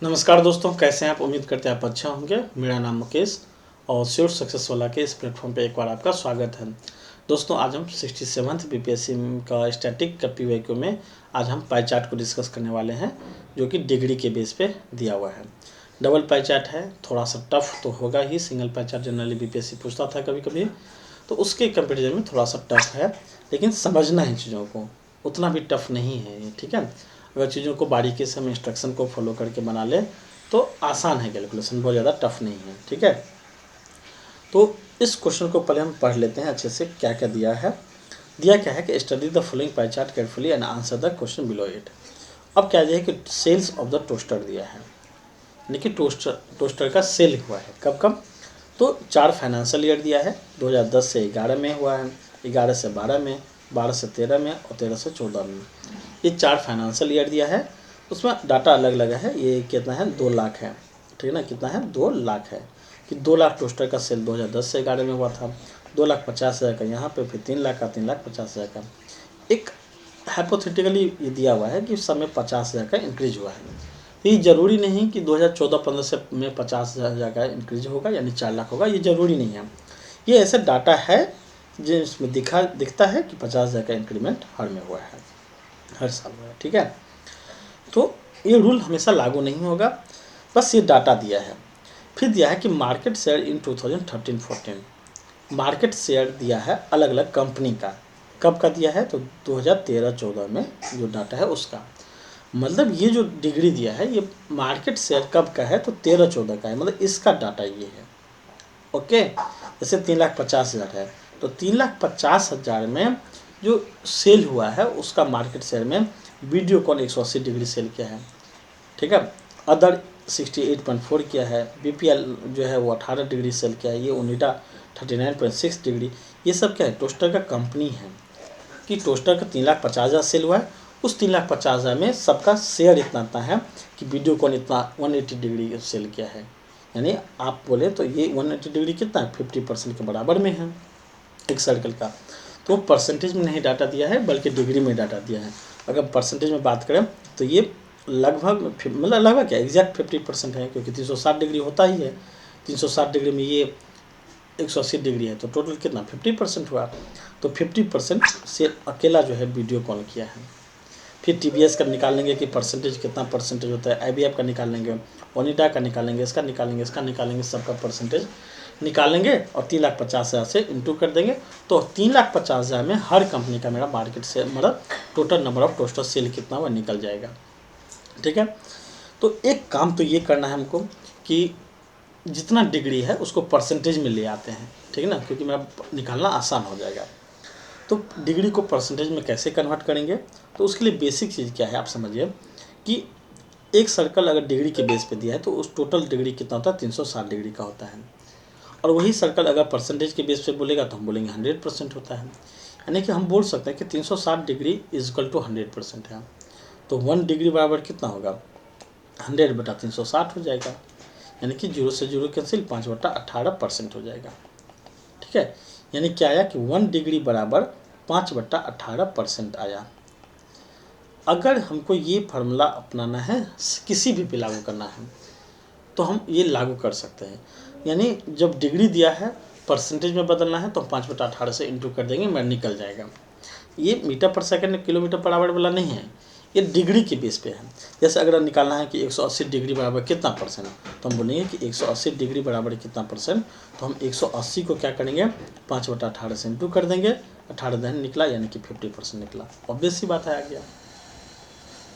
नमस्कार दोस्तों, कैसे हैं आप। उम्मीद करते हैं आप अच्छा होंगे। मेरा नाम मुकेश और श्योर सक्सेस वाला के इस प्लेटफॉर्म पे एक बार आपका स्वागत है। दोस्तों, आज हम 67th बीपीएससी का स्टैटिक का पीवाईक्यू में आज हम पाई चार्ट को डिस्कस करने वाले हैं, जो कि डिग्री के बेस पे दिया हुआ है। डबल पाई चार्ट है, थोड़ा सा टफ तो होगा ही। Single pie chart generally BPSC पूछता था कभी कभी, तो उसके कंपेरिजन में थोड़ा सा टफ है, लेकिन समझना है चीज़ों को, उतना भी टफ नहीं है ये। ठीक है, अगर चीज़ों को बारीकी से हम इंस्ट्रक्शन को फॉलो करके बना ले तो आसान है, कैलकुलेशन बहुत ज़्यादा टफ नहीं है। ठीक है, तो इस क्वेश्चन को पहले हम पढ़ लेते हैं अच्छे से। क्या क्या दिया है, दिया क्या है कि study the following pie chart carefully and answer the question below it. अब क्या दिया है कि सेल्स ऑफ द टोस्टर दिया है, यानी कि टोस्टर का सेल हुआ है कब कब। तो 4 फाइनेंशियल ईयर दिया है, 2010 से 11 में हुआ है, 11 से 12 में, 12 से 13 में और 13 से 14 में। ये 4 फाइनेंशियल ईयर दिया है, उसमें डाटा अलग अलग है। ये कितना है, 2 लाख है। ठीक है ना, कितना है, 2 लाख है कि 2 लाख टोस्टर का सेल 2010 से 11 में हुआ था। 2,50,000 का यहाँ पे, फिर 3 लाख का, 3,50,000 का। एक हाइपोथेटिकली ये दिया हुआ है कि उस समय 50,000 का इंक्रीज हुआ है। तो ये ज़रूरी नहीं कि 2014-15 से में 50,000 का इंक्रीज होगा, यानी 4 लाख होगा, ये ज़रूरी नहीं है। ये ऐसा डाटा है जिसमें दिखता है कि 50,000 का इंक्रीमेंट हर में हुआ है, हर साल हुआ है। ठीक है, तो ये रूल हमेशा लागू नहीं होगा, बस ये डाटा दिया है। फिर दिया है कि market share in 2013-14, market share दिया है अलग अलग कंपनी का। कब का दिया है, तो 2013-14 में जो डाटा है उसका। मतलब ये जो डिग्री दिया है ये मार्केट शेयर कब का है, तो 13-14 का है, मतलब इसका डाटा ये है। ओके, जैसे 3,50,000 है, तो 3,50,000 में जो सेल हुआ है उसका मार्केट शेयर में वीडियोकॉन 180 डिग्री सेल किया है। ठीक है, अदर 68.4 किया है, बीपीएल जो है वो 18 डिग्री सेल किया है, ये ओनिडा 39.6 डिग्री। ये सब क्या है, टोस्टर का कंपनी है कि टोस्टर का 3,50,000 सेल हुआ है। उस 3,50,000 में सबका शेयर इतना है कि वीडियोकॉन इतना 180 डिग्री सेल किया है। यानी आप बोले तो ये 180 डिग्री कितना है, 50% के बराबर में है एक सर्कल का। तो परसेंटेज में नहीं डाटा दिया है, बल्कि डिग्री में डाटा दिया है। अगर परसेंटेज में बात करें तो ये लगभग मतलब लगभग क्या, एग्जैक्ट 50% है, क्योंकि 360 डिग्री होता ही है। 360 डिग्री में ये 180 डिग्री है, तो टोटल कितना 50% हुआ। तो 50% से अकेला जो है वीडियो कॉल किया है। फिर टीबीएस का निकाल लेंगे कि परसेंटेज कितना परसेंटेज होता है, आईबीएफ का निकाल लेंगे, ओनिडा का निकालेंगे, इसका निकालेंगे, इसका निकालेंगे, सबका परसेंटेज निकालेंगे और 3,50,000 से इंटू कर देंगे। तो 3,50,000 में हर कंपनी का मेरा मार्केट से मतलब total number of toaster sale कितना वह निकल जाएगा। ठीक है, तो एक काम तो ये करना है हमको कि जितना डिग्री है उसको परसेंटेज में ले आते हैं। ठीक है ना, क्योंकि मेरा निकालना आसान हो जाएगा। तो डिग्री को परसेंटेज में कैसे कन्वर्ट करेंगे, तो उसके लिए बेसिक चीज़ क्या है आप समझिए कि एक सर्कल अगर डिग्री के बेस पे दिया है तो उस टोटल डिग्री कितना होता है, 360 डिग्री का होता है। और वही सर्कल अगर परसेंटेज के बेस पे बोलेगा तो हम बोलेंगे 100% होता है। यानी कि हम बोल सकते हैं कि 360 डिग्री इज इक्वल टू 100% है। तो 1 डिग्री बराबर कितना होगा, 100/360 हो जाएगा। यानी कि 0 से 0 कैंसिल, 5/18% हो जाएगा। ठीक है, यानी क्या आया कि 1 डिग्री बराबर 5/18% आया। अगर हमको ये फार्मूला अपनाना है, किसी भी लागू करना है, तो हम ये लागू कर सकते हैं। यानी जब डिग्री दिया है परसेंटेज में बदलना है तो हम 5/18 से इंटू कर देंगे, मेरा निकल जाएगा। ये मीटर पर सेकंड किलोमीटर पर आवर वाला नहीं है, ये डिग्री के बेस पे है। जैसे अगर निकालना है कि 180 डिग्री बराबर कितना परसेंट, तो हम बोलेंगे कि 180 डिग्री बराबर कितना परसेंट, तो हम 180 को क्या करेंगे, 5/18 से इंटू कर देंगे, 18 दिन निकला, यानी कि 50% निकला। ऑब्वियस सी बात है, आ गया।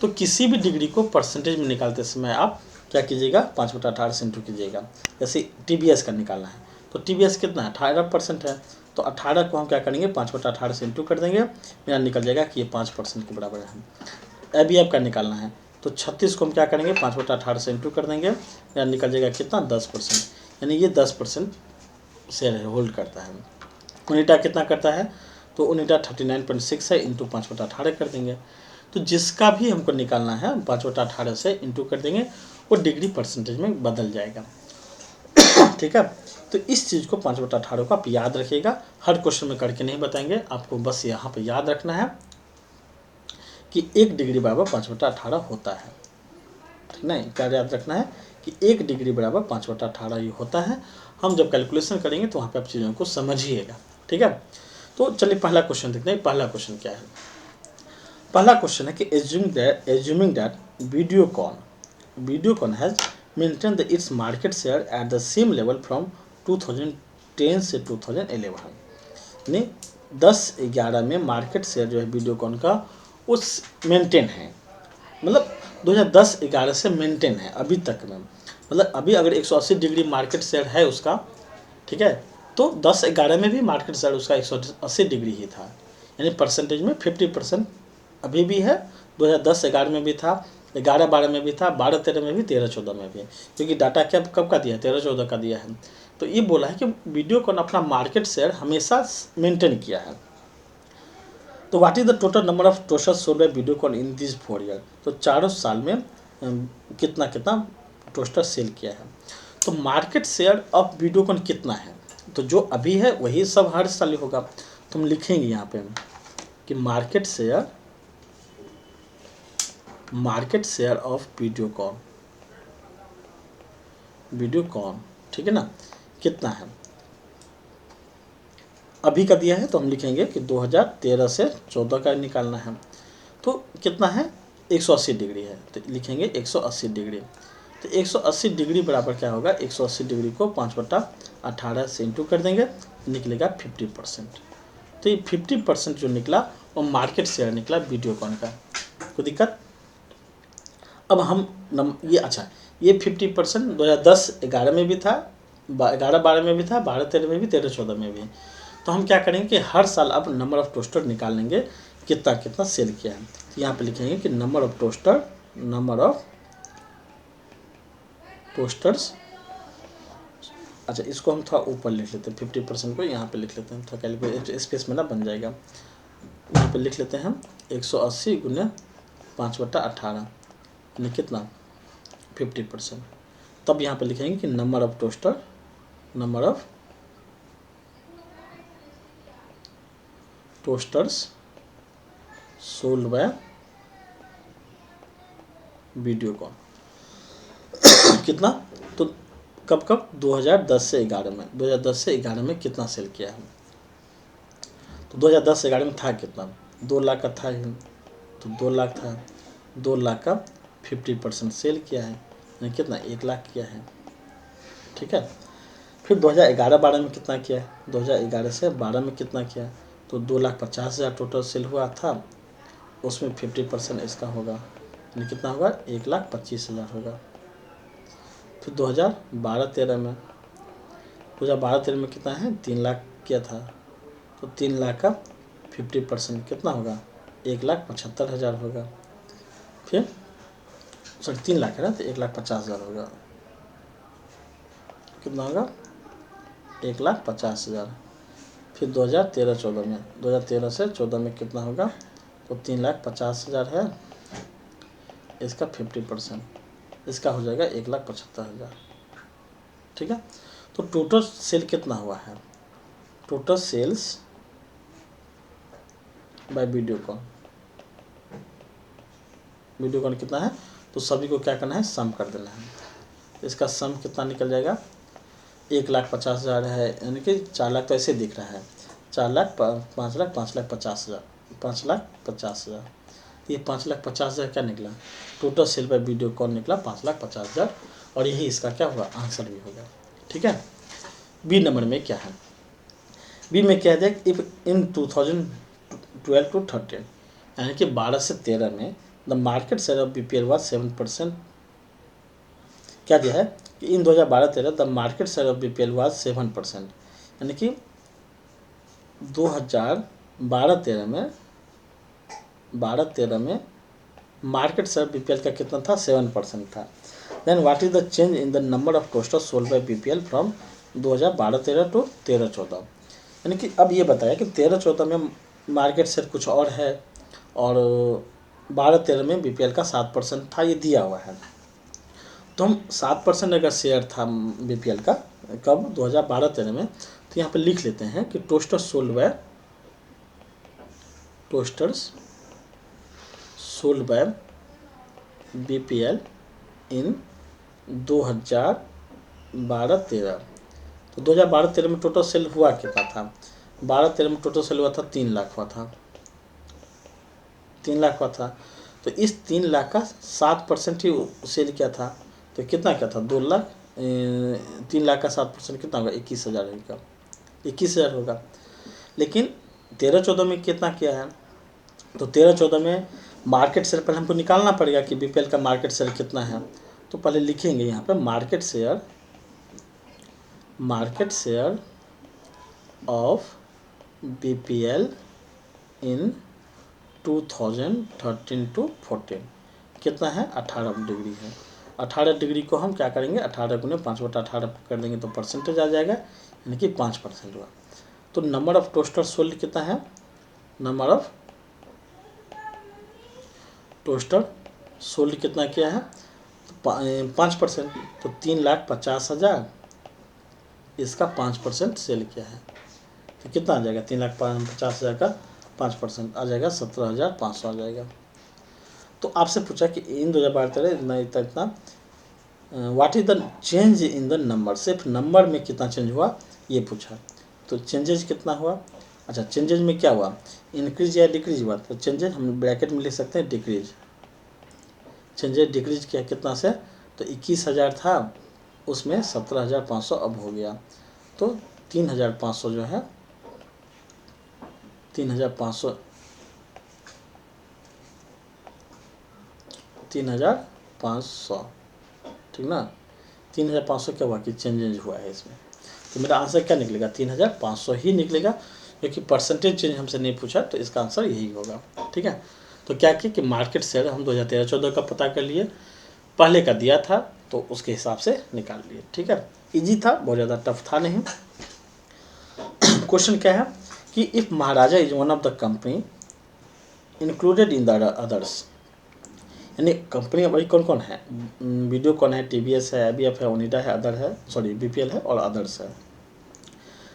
तो किसी भी डिग्री को परसेंटेज में निकालते समय आप क्या कीजिएगा, 5/18 से इंटू कीजिएगा। जैसे टीबीएस का निकालना है तो टीबीएस कितना है, 18% है, तो 18 को हम क्या करेंगे, 5/18 से इंटू कर देंगे, मेरा निकल जाएगा कि ये 5% के बराबर है। एबीएफ का निकालना है तो 36 को हम क्या करेंगे, 5/18 से इंटू कर देंगे, मेरा निकल जाएगा कितना, 10%। यानी ये 10% शेयर होल्ड करता है। ओनिडा कितना करता है, तो ओनिडा 39.6 है, इंटू 5/18 कर देंगे। तो जिसका भी हमको निकालना है 5/18 से इंटू कर देंगे, वो डिग्री परसेंटेज में बदल जाएगा। ठीक है, तो इस चीज़ को 5/18 को आप याद रखिएगा। हर क्वेश्चन में करके नहीं बताएंगे आपको, बस यहाँ पे याद रखना है कि 1 डिग्री बराबर 5/18 होता है। नहीं, क्या याद रखना है कि 1 डिग्री बराबर 5/18 ये होता है। हम जब कैलकुलेशन करेंगे तो वहाँ पे आप चीज़ों को समझिएगा, ठीक है। तो चलिए पहला क्वेश्चन देखते हैं। पहला क्वेश्चन क्या है? पहला क्वेश्चन है कि assuming that Videocon has maintain its market share at the same level from 2010 से 2011, यानी 10-11 में मार्केट शेयर जो है वीडियोकॉन का उस मेंटेन है, मतलब 2010-11 से मेंटेन है अभी तक में। मतलब अभी अगर 180 डिग्री मार्केट शेयर है उसका, ठीक है, तो 10-11 में भी मार्केट शेयर उसका 180 डिग्री ही था, यानी परसेंटेज में 50% अभी भी है। 2010-11 में भी था, 11-12 में भी था, 12-13 में भी, 13-14 में भी, क्योंकि डाटा क्या कब का दिया है? 13-14 का दिया है। तो ये बोला है कि वीडियोकॉन अपना मार्केट शेयर हमेशा मेंटेन किया है। तो what is the total number of toasters sold bye Videocon in this 4 year? तो चारों साल में कितना कितना टोस्टर सेल किया है। तो मार्केट शेयर ऑफ वीडियोकॉन कितना है? तो जो अभी है वही सब हर साल होगा। तो हम लिखेंगे यहाँ पे कि मार्केट शेयर ऑफ वीडियोकॉन, ठीक है ना, कितना है? अभी का दिया है तो हम लिखेंगे कि 2013 से 14 का निकालना है। तो कितना है? 180 डिग्री है, तो लिखेंगे 180 डिग्री। तो 180 डिग्री बराबर क्या होगा? 180 डिग्री को 5/18 से इंटू कर देंगे, निकलेगा 50%। तो ये 50% जो निकला वो मार्केट शेयर निकला वीडियोकॉन का। कोई दिक्कत? अब हम ये अच्छा, ये 50% 2010-11 में भी था, 11-12 में भी था, 12-13 में भी, 13-14 में भी। तो हम क्या करेंगे कि हर साल अब नंबर ऑफ टोस्टर निकाल लेंगे कितना कितना सेल किया है। तो यहाँ पे लिखेंगे कि नंबर ऑफ टोस्टर्स, अच्छा इसको हम थोड़ा ऊपर लिख लेते हैं, 50% को यहाँ पे लिख लेते हैं, थोड़ा कैलकुलेट स्पेस में ना बन जाएगा। यहाँ पे लिख लेते हैं हम 180 गुने 5/18 यानी कितना? 50%। तब यहाँ पे लिखेंगे कि number of toasters sold bye Videocon कितना? तो कब 2010 से 11 में, 2010 से 11 में कितना सेल किया है? तो 2010 से 11 में था कितना? 2 लाख का था ही, तो 2 लाख था, 2 लाख का 50% सेल किया है, यानी कितना? 1 लाख किया है, ठीक है। फिर 2011-12 में कितना किया है? 2011 से 12 में कितना किया है? तो 2,50,000 टोटल सेल हुआ था, उसमें 50% इसका होगा, यानी कितना होगा? 1,25,000 होगा। फिर 2012-13 में कितना है? 3 लाख किया था, तो 3 लाख का 50% कितना होगा? 1,75,000 होगा। फिर 3 लाख है ना, तो 1,50,000 होगा, कितना होगा? 1,50,000। फिर 2013-14 में, 2013 से 14 में कितना होगा? तो 3,50,000 है, इसका 50%, इसका हो जाएगा 1,75,000, ठीक है। तो टोटल सेल कितना हुआ है? टोटल सेल्स बाय वीडियोकॉन कितना है? तो सभी को क्या करना है? सम कर देना है। इसका सम कितना निकल जाएगा? 1,50,000 है, यानी कि 4 लाख तो ऐसे दिख रहा है, 4 लाख 5 लाख 5,50,000, 5,50,000। तो ये 5,50,000 क्या निकला? टोटल सेल बाय वीडियोकॉन निकला 5,50,000, और यही इसका क्या होगा? आंसर भी होगा, ठीक है। बी नंबर में क्या है? बी में क्या है? इफ इन 2012-13 यानी कि 12 से 13 में the market share of BPL was 7%। क्या दिया है कि इन 2012-13 the market share of BPL was 7%, यानी कि 2012-13 में मार्केट शेयर बीपीएल का कितना था? 7% था। Then what is the change in the number of toasters sold by BPL from 2012-13 to 13-14, यानी कि अब ये बताया कि 13-14 में मार्केट शेयर कुछ और है, और 12-13 में बीपीएल का 7% था, ये दिया हुआ है। तो हम 7% अगर शेयर था बीपीएल का कब? 2012-13 में, तो यहाँ पे लिख लेते हैं कि टोस्टर्स सोल्ड बाय बीपीएल इन 2012-13। तो 2012-13 में टोटल सेल हुआ कितना था? 12-13 में टोटल सेल हुआ था 3 लाख हुआ था, 3 लाख हुआ था। तो इस 3 लाख का 7% ही सेल किया था, तो कितना क्या था? 2 लाख। 3 लाख का 7% कितना होगा? 21,000 होगा, 21,000 होगा। लेकिन 13-14 में कितना किया है? तो 13-14 में मार्केट शेयर पहले हमको निकालना पड़ेगा कि बीपीएल का मार्केट शेयर कितना है। तो पहले लिखेंगे यहाँ पे मार्केट शेयर ऑफ बीपीएल इन 2013-14 कितना है? 18 डिग्री है। 18 डिग्री को हम क्या करेंगे? 18 गुने 5/18 कर देंगे तो परसेंटेज आ जाएगा, यानी कि 5% हुआ। तो नंबर ऑफ टोस्टर सोल्ड कितना है? नंबर ऑफ टोस्टर सोल्ड कितना किया है? 5%। तो 3,50,000, इसका 5% सेल किया है, तो कितना आ जाएगा? 3,50,000 का 5% आ जाएगा 17,500 आ जाएगा। तो आपसे पूछा कि इन 2012-13 इतना what is the change in the number, सिर्फ नंबर में कितना चेंज हुआ ये पूछा। तो चेंजेज कितना हुआ? अच्छा, चेंजेज में क्या हुआ? इंक्रीज या डिक्रीज हुआ? तो चेंजेज हम ब्रैकेट में लिख सकते हैं डिक्रीज। चेंजेज डिक्रीज किया कितना से? तो 21,000 था, उसमें 17,500 अब हो गया, तो 3,500 जो है 3,500 ठीक ना। 3,500 क्या हुआ कि चेंजेज हुआ है इसमें। तो मेरा आंसर क्या निकलेगा? 3,500 ही निकलेगा, क्योंकि परसेंटेज चेंज हमसे नहीं पूछा, तो इसका आंसर यही होगा। ठीक है, तो क्या किया कि मार्केट शेयर हम 2013-14 का पता कर लिए, पहले का दिया था तो उसके हिसाब से निकाल लिए। ठीक है, इजी था, बहुत ज़्यादा टफ था नहीं। क्वेश्चन क्या है कि if Maharaja is one of the company included in the others, यानी कंपनी भाई कौन कौन है? वीडियोकॉन है, टीवीएस है, आईबीएफ है, ओनिडा है, अदर है, सॉरी बीपीएल है और अदर्स है।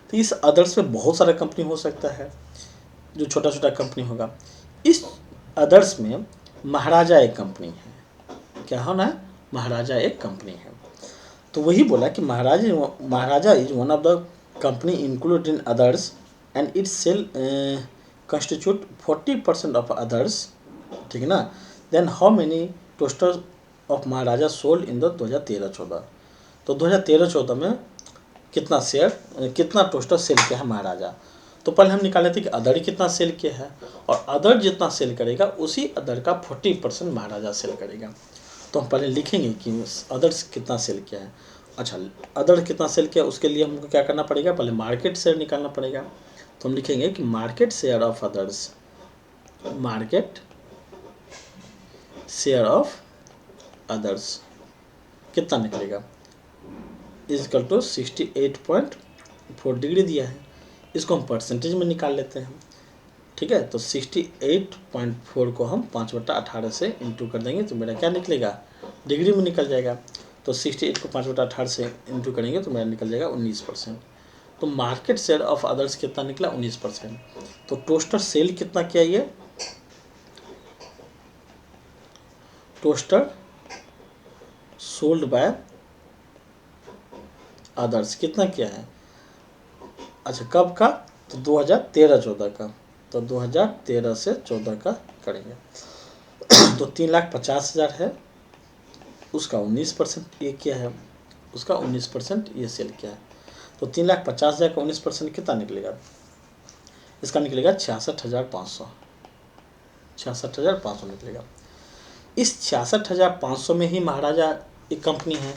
तो इस अदर्स में बहुत सारा कंपनी हो सकता है, जो छोटा छोटा कंपनी होगा। इस अदर्स में महाराजा एक कंपनी है। क्या होना है? महाराजा एक कंपनी है। तो वही बोला कि Maharaja is one of the company include in others and its sale constitute 40% of others. ठीक है ना। Then how many toaster of Maharaja sold in the 2013-14। तो 2013-14 में कितना कितना टोस्टर सेल किया है महाराजा। तो पहले हम निकाले थे कि अदर कितना सेल किया है, और अदर जितना सेल करेगा उसी अदर का 40% महाराजा सेल करेगा। तो हम पहले लिखेंगे कि अदर्स कितना सेल किया है। अच्छा, अदर कितना सेल किया उसके लिए हमको क्या करना पड़ेगा? पहले मार्केट शेयर निकालना पड़ेगा। तो हम लिखेंगे कि market share of others, market share of others कितना निकलेगा? इजकल टू 68.4 डिग्री दिया है, इसको हम परसेंटेज में निकाल लेते हैं। ठीक है, तो 68.4 को हम 5/18 से इंटू कर देंगे तो मेरा क्या निकलेगा? डिग्री में निकल जाएगा। तो 68 को 5/18 से इंटू करेंगे तो मेरा निकल जाएगा 19%। तो मार्केट शेयर ऑफ अदर्स कितना निकला? 19%। तो टोस्टर सेल कितना किया? ये टोस्टर सोल्ड बाय अदर्स कितना किया है? अच्छा, कब का? तो 2013-14 का। तो 2013 से 14 का करेंगे तो 3,50,000 है, उसका 19% ये किया है, उसका 19% ये सेल किया है। तो 3,50,000 का 19% कितना निकलेगा? इसका निकलेगा 66,500, 66,500 निकलेगा। इस 66,500 में ही महाराजा एक कंपनी है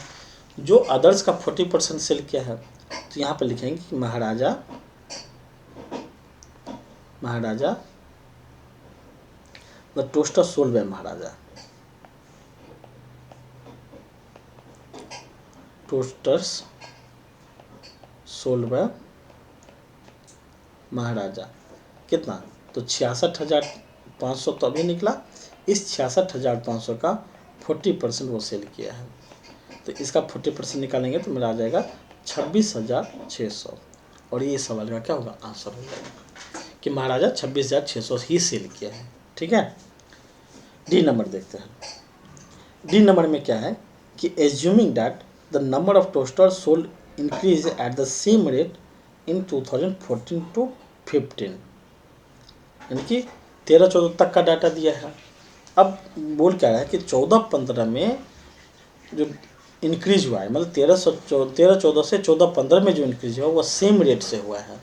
जो अदर्स का 40% सेल किया है। तो यहाँ पर लिखेंगे कि Maharaja the toaster sold by Maharaja, toasters sold by Maharaja कितना? तो 66,500 तो अभी निकला। इस 66,500 का 40% वो सेल किया है, तो इसका 40% निकालेंगे तो मेरा आ जाएगा 26,600। और ये सवाल का क्या होगा? आंसर हो जाएगा कि महाराजा 26,600 ही सेल किया है। ठीक है, डी नंबर देखते हैं। डी नंबर में क्या है कि assuming that the number of toaster sold increase at the same rate in 2014 to 15, यानी कि 13-14 तक का डाटा दिया है। अब बोल क्या रहा है कि 14-15 में जो इंक्रीज हुआ है, मतलब 13-14 से 14-15 में जो इंक्रीज हुआ वो सेम रेट से हुआ है।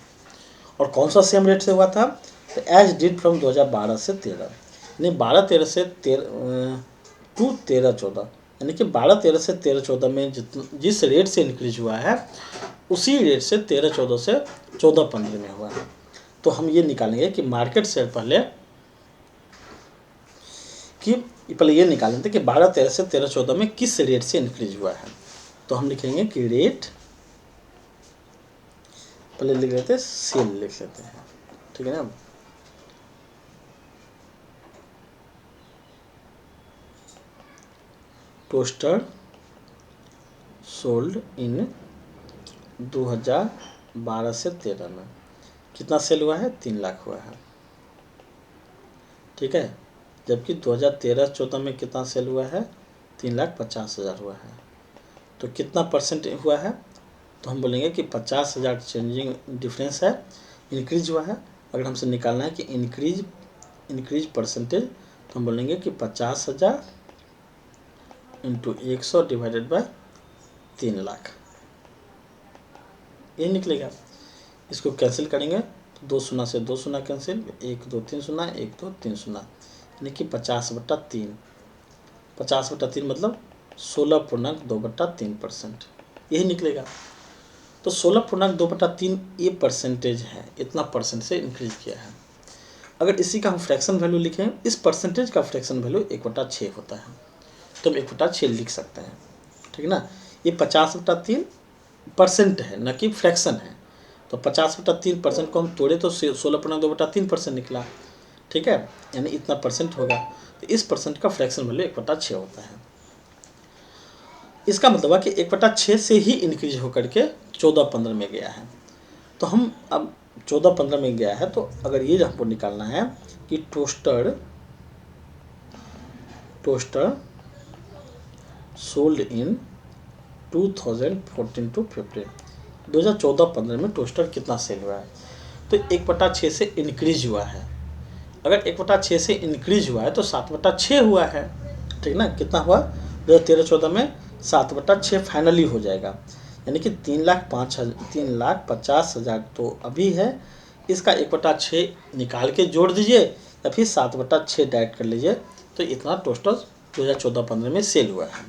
और कौन सा सेम रेट से हुआ था? तो एज डिड फ्रॉम 2012 से 13, यानी 12-13 से 13-14, यानी कि 12-13 से 13-14 में जिस रेट से इंक्रीज हुआ है उसी रेट से 13-14 से 14-15 में हुआ है। तो हम ये निकालेंगे कि मार्केट शेयर पहले ये निकालेंगे थे कि 12-13 से 13-14 में किस रेट से इंक्रीज हुआ है। तो हम लिखेंगे कि रेट, पहले लिख लेते हैं सेल, लिख लेते हैं, ठीक है ना। टोस्टर सोल्ड इन 2012 से 13 में कितना सेल हुआ है? 3 लाख हुआ है, ठीक है। जबकि 2013-14 में कितना सेल हुआ है? 3,50,000 हुआ है। तो कितना परसेंट हुआ है? तो हम बोलेंगे कि 50,000 चेंजिंग डिफरेंस है, इंक्रीज हुआ है। अगर हमसे निकालना है कि इंक्रीज परसेंटेज, तो हम बोलेंगे कि 50,000 इंटू 100 डिवाइडेड बाय 3 लाख, ये निकलेगा। इसको कैंसिल करेंगे तो 2 शून्य से 2 शून्य कैंसिल, 1 2 3 शून्य, 1 2 3 शून्य, यानी कि 50/3, 50/3 मतलब 16.2/3%, यही निकलेगा। तो 16.2/3 ये परसेंटेज है, इतना परसेंट से इंक्रीज किया है। अगर इसी का हम फ्रैक्शन वैल्यू लिखें, इस परसेंटेज का फ्रैक्शन वैल्यू 1/6 होता है, तो हम 1/6 लिख सकते हैं, ठीक है ना। ये 50/3% है, न कि फ्रैक्शन है। तो 50/3% को हम तोड़े तो 16.2/3% निकला, ठीक है, यानी इतना परसेंट होगा। तो इस परसेंट का फ्रैक्शन वैल्यू 1/6 होता है। इसका मतलब है कि 1/6 से ही इंक्रीज होकर के 14-15 में गया है। तो हम अब 14-15 में गया है, तो अगर ये हमको निकालना है कि टोस्टर सोल्ड इन 2014 to 15, 2014-15 में टोस्टर कितना सेल हुआ है? तो 1/6 से इंक्रीज हुआ है। अगर 1/6 से इंक्रीज हुआ है तो 7/6 हुआ है, ठीक ना। कितना हुआ? 2013-14 में 7/6 फाइनली हो जाएगा, यानी कि 3,50,000 तो अभी है, इसका 1/6 निकाल के जोड़ दीजिए या फिर 7/6 डायरेक्ट कर लीजिए, तो इतना टोस्टर 2014-15 में सेल हुआ है।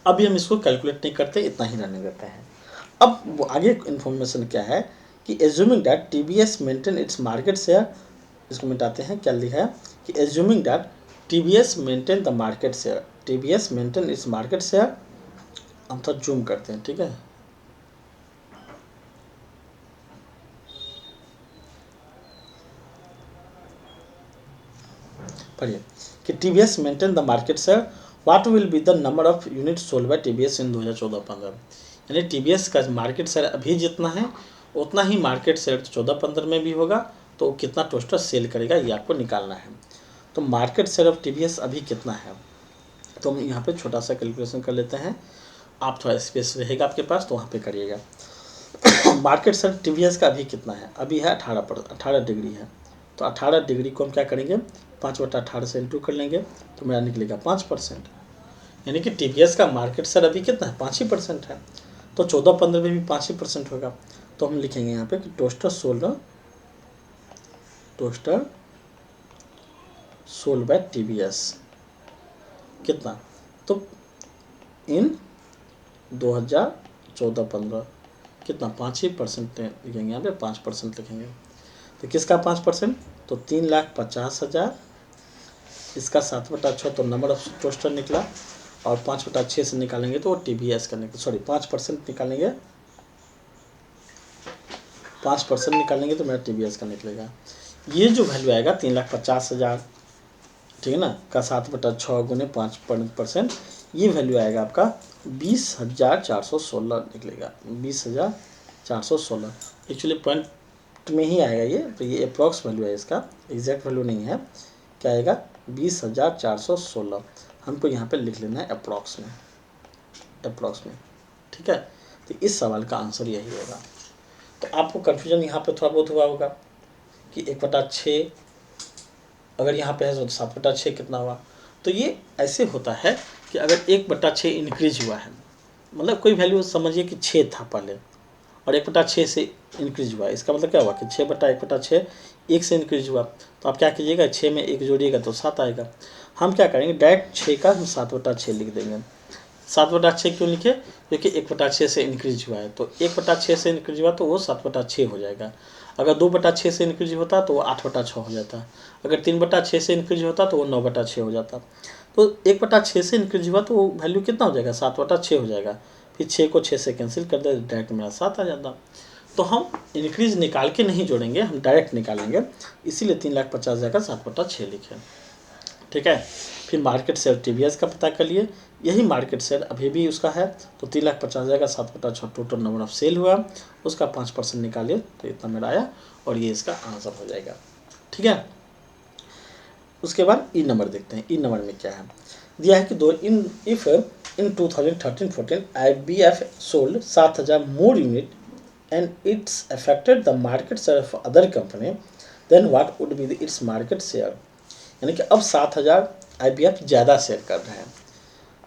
अभी हम इसको कैलकुलेट नहीं करते, इतना ही रहने देते हैं। अब वो आगे इन्फॉर्मेशन क्या है कि assuming that TVS maintain its market share, इसको मिटाते हैं, क्या लिखा है कि assuming that TVS maintain the market share, TVS maintain its market share, हम थोड़ा जूम करते हैं, ठीक है। पढ़िए कि TVS maintain the market share, what will be the number of unit sold by TVS in 2014-15, यानी टीवीएस का मार्केट शेयर अभी जितना है उतना ही मार्केट शेयर 14-15 में भी होगा, तो कितना टोस्टर सेल करेगा ये आपको निकालना है। तो मार्केट शेयर ऑफ टीवीएस अभी कितना है, तो हम यहाँ पे छोटा सा कैलकुलेशन कर लेते हैं। आप थोड़ा स्पेस रहेगा आपके पास तो वहाँ पे करिएगा। मार्केट शेयर टीवीएस का अभी कितना है? अभी है 18 डिग्री है। तो 18 डिग्री को हम क्या करेंगे? 5/18 से इंटू कर लेंगे, तो मेरा निकलेगा 5%, यानी कि टीवीएस का मार्केट शेयर अभी कितना है? 5% है। तो 14-15 में भी 5% होगा। तो हम लिखेंगे यहाँ पे कि टोस्टर सोल्ड बाय टीवीएस कितना? तो इन 2014-15 कितना? 5% लिखेंगे, यहाँ पे 5% लिखेंगे। तो किसका 5%? तो 3,50,000, इसका 7/6 तो नंबर ऑफ टोस्टर निकला, और 5/6 से निकालेंगे तो वो टीवीएस का निकला, सॉरी 5% निकालेंगे, 5% निकालेंगे तो मेरा टीवीएस का निकलेगा। ये जो वैल्यू आएगा 3,50,000, ठीक है ना, का 7/6 गुने 5%, ये वैल्यू आएगा आपका 20,416 निकलेगा, 20,416। एक्चुअली पॉइंट में ही आएगा ये, तो ये अप्रॉक्स वैल्यू है, इसका एग्जैक्ट वैल्यू नहीं है। क्या आएगा? 20,416, हमको यहाँ पे लिख लेना है अप्रॉक्स में, अप्रॉक्स में। ठीक है, तो इस सवाल का आंसर यही होगा। तो आपको कन्फ्यूजन यहाँ पे थोड़ा बहुत हुआ होगा कि 1/6 अगर यहाँ पे है तो 7/6 कितना हुआ। तो ये ऐसे होता है कि अगर 1/6 इंक्रीज हुआ है, मतलब कोई वैल्यू समझिए कि 6 था पहले और 1/6 से इंक्रीज हुआ, इसका मतलब क्या हुआ कि 6/1/6 1 से इंक्रीज हुआ। तो आप क्या कीजिएगा, 6 में 1 जोड़िएगा तो 7 आएगा। हम क्या करेंगे, डायरेक्ट 6 का हम 7/6 लिख देंगे। 7/6 क्यों लिखे, क्योंकि 1/6 से इंक्रीज हुआ है, तो 1/6 से इंक्रीज हुआ तो वो 7/6 हो जाएगा। अगर 2/6 से इंक्रीज होता तो वो 8/6 हो जाता। अगर 3/6 से इंक्रीज होता तो वो 9/6 हो जाता। तो 1/6 से इंक्रीज हुआ तो वो वैल्यू कितना हो जाएगा, 7/6 हो जाएगा। फिर 6 को 6 से कैंसिल कर दे, डायरेक्ट मेरा 7 आ जाता। तो हम इंक्रीज निकाल के नहीं जोड़ेंगे, हम डायरेक्ट निकालेंगे, इसीलिए 3,50,000 का 7/6 लिखे। ठीक है, फिर मार्केट शेयर टीवीएस का पता कर लिए, यही मार्केट शेयर अभी भी उसका है। तो 3,50,000 का 7/6 टोटल नंबर ऑफ सेल हुआ, उसका 5% निकालिए तो इतना मेरा आया और ये इसका आंसर हो जाएगा। ठीक है, उसके बाद ई नंबर देखते हैं। ई नंबर में क्या है दिया है कि if in 2013-14 IBF sold 7,000 more unit and it's affected the market share of other company, then what would be its market share. यानी कि अब 7,000 IBF ज़्यादा सेल कर रहे हैं।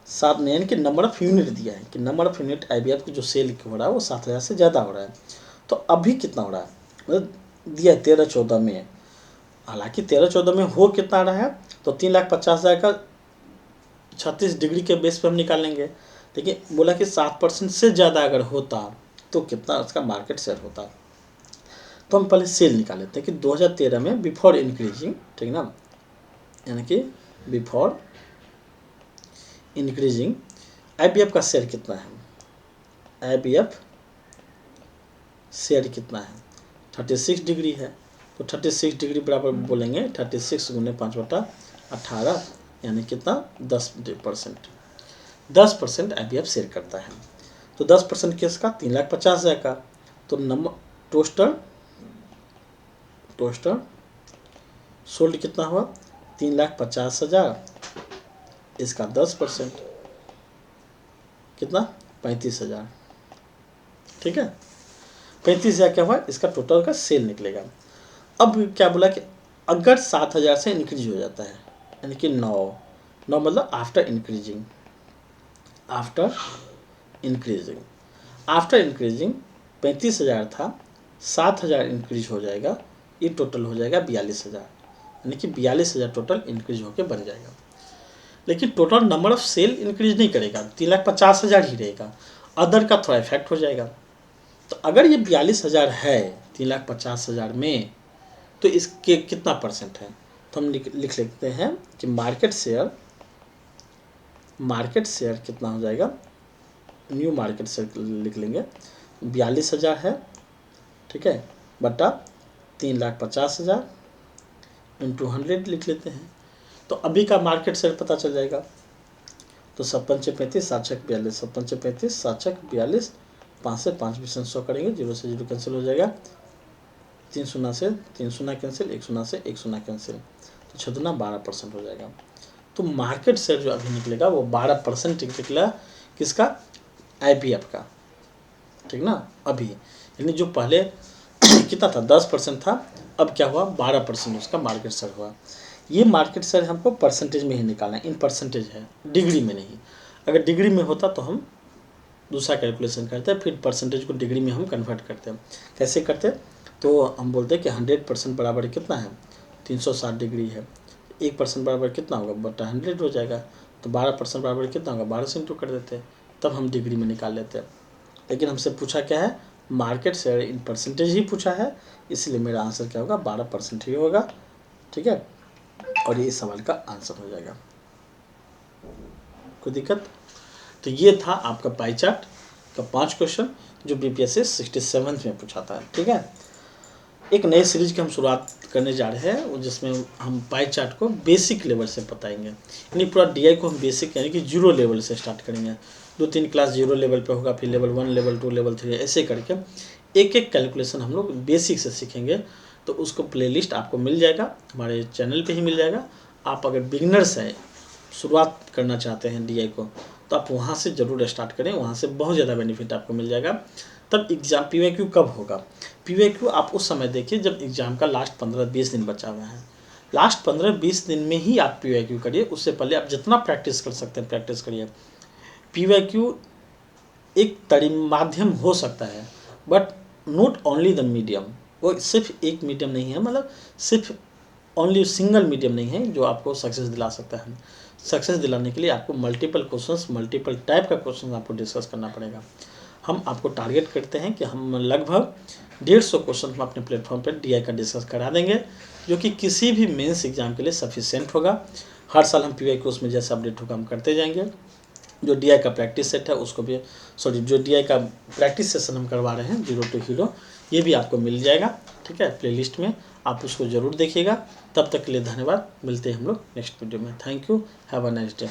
7 में यानी कि नंबर ऑफ यूनिट दिया है कि नंबर ऑफ यूनिट IBF की जो सेल हो रहा है वो 7,000 से ज़्यादा हो रहा है। तो अभी कितना हो रहा है, मतलब दिया है 13-14 में, हालांकि 13-14 में हो कितना रहा है, तो 3,50,000 का 36 डिग्री के बेस पे हम निकालेंगे। लेकिन बोला कि 7% से ज़्यादा अगर होता तो कितना उसका मार्केट शेयर होता। तो हम पहले सेल निकाल लेते हैं कि 2013 में बिफोर इंक्रीजिंग, ठीक ना, यानी कि बिफोर इंक्रीजिंग IBF का शेयर कितना है, IBF शेयर कितना है, 36 डिग्री है। तो 36 डिग्री बराबर बोलेंगे 36 गुने 5/18, यानी कितना 10%। 10% IBF शेयर करता है। तो 10% किसका, 3,50,000 का। तो नंबर टोस्टर सोल्ड कितना हुआ, 3,50,000, इसका 10% कितना 35,000। ठीक है, 35,000 क्या हुआ, इसका टोटल का सेल निकलेगा। अब क्या बोला कि अगर 7,000 से इंक्रीज हो जाता है, यानी कि 9 मतलब आफ्टर इंक्रीजिंग 35,000 था, 7,000 इंक्रीज हो जाएगा, ये टोटल हो जाएगा 42,000, यानी कि 42,000 टोटल इंक्रीज होकर बन जाएगा। लेकिन total number of sale increase नहीं करेगा, 3,50,000 ही रहेगा, अदर का थोड़ा इफेक्ट हो जाएगा। तो अगर ये 42,000 है 3,50,000 में, तो इसके कितना परसेंट है, तो हम लिख लेते हैं कि मार्केट शेयर कितना हो जाएगा, न्यू मार्केट शेयर लिख लेंगे, 42,000 है, ठीक है, बटा 3,50,000 इंटू 100 लिख लेते हैं। तो अभी का मार्केट शेयर पता चल जाएगा। तो 56-35 7-6-42, 56-35 7-6-42, 5 से 5 भी 100 करेंगे, 0 से 0 कैंसिल हो जाएगा, 3 शून्य से 3 शून्य कैंसिल, 1 शून्य से 1 शून्य कैंसिल, तो 6 दूना 12% हो जाएगा। तो मार्केट शेयर जो अभी निकलेगा वो 12% निकला, किसका, IBF का, ठीक ना। अभी यानी जो पहले कितना था 10% था, अब क्या हुआ 12% उसका मार्केट शेयर हुआ। ये मार्केट शेयर हमको परसेंटेज में ही निकालना है, इन परसेंटेज है, डिग्री में नहीं। अगर डिग्री में होता तो हम दूसरा कैलकुलेशन करते हैं, फिर परसेंटेज को डिग्री में हम कन्वर्ट करते हैं। कैसे करते हैं, तो हम बोलते हैं कि 100% बराबर कितना है, 360 डिग्री है, 1% बराबर कितना होगा, बटा 100 हो जाएगा। तो 12% बराबर कितना होगा, 12 से इंटू कर देते हैं, तब हम डिग्री में निकाल लेते हैं। लेकिन हमसे पूछा क्या है, मार्केट शेयर इन परसेंटेज ही पूछा है, इसलिए मेरा आंसर क्या होगा, 12% ही होगा। ठीक है, और ये सवाल का आंसर हो जाएगा। कोई दिक्कत। तो ये था आपका पाई चार्ट का 5 क्वेश्चन जो BPSC 67 में पूछा था। ठीक है, एक नए सीरीज की हम शुरुआत करने जा रहे हैं, जिसमें हम पाई चार्ट को बेसिक लेवल से बताएंगे, यानी पूरा DI को हम बेसिक यानी कि 0 लेवल से स्टार्ट करेंगे। 2-3 क्लास 0 लेवल पे होगा, फिर लेवल 1, लेवल 2, लेवल 3, ऐसे करके एक एक कैलकुलेशन हम लोग बेसिक से सीखेंगे। तो उसको प्लेलिस्ट आपको मिल जाएगा, हमारे चैनल पे ही मिल जाएगा। आप अगर बिगिनर्स हैं, शुरुआत करना चाहते हैं DI को, तो आप वहाँ से ज़रूर स्टार्ट करें, वहाँ से बहुत ज़्यादा बेनिफिट आपको मिल जाएगा। तब एग्ज़ाम PYQ कब होगा? PYQ आप उस समय देखिए जब एग्ज़ाम का लास्ट 15-20 दिन बचा हुआ है। लास्ट 15-20 दिन में ही आप PYQ करिए, उससे पहले आप जितना प्रैक्टिस कर सकते हैं प्रैक्टिस करिए। PYQ एक माध्यम हो सकता है, but not only the medium. वो सिर्फ एक मीडियम नहीं है, मतलब सिर्फ ओनली सिंगल मीडियम नहीं है जो आपको सक्सेस दिला सकता है। सक्सेस दिलाने के लिए आपको मल्टीपल क्वेश्चंस, मल्टीपल टाइप का क्वेश्चन आपको डिस्कस करना पड़ेगा। हम आपको टारगेट करते हैं कि हम लगभग 150 क्वेश्चन हम अपने प्लेटफॉर्म पर DI का डिस्कस करा देंगे, जो कि किसी भी मेंस एग्जाम के लिए सफिशिएंट होगा। हर साल हम PYQ उसमें जैसे अपडेट होगा हम करते जाएंगे। जो DI का प्रैक्टिस सेट है उसको भी, जो DI का प्रैक्टिस सेशन हम करवा रहे हैं 0 to हीरो, ये भी आपको मिल जाएगा, ठीक है, प्लेलिस्ट में। आप उसको ज़रूर देखिएगा। तब तक के लिए धन्यवाद। मिलते हैं हम लोग नेक्स्ट वीडियो में। Thank you. Have a nice day.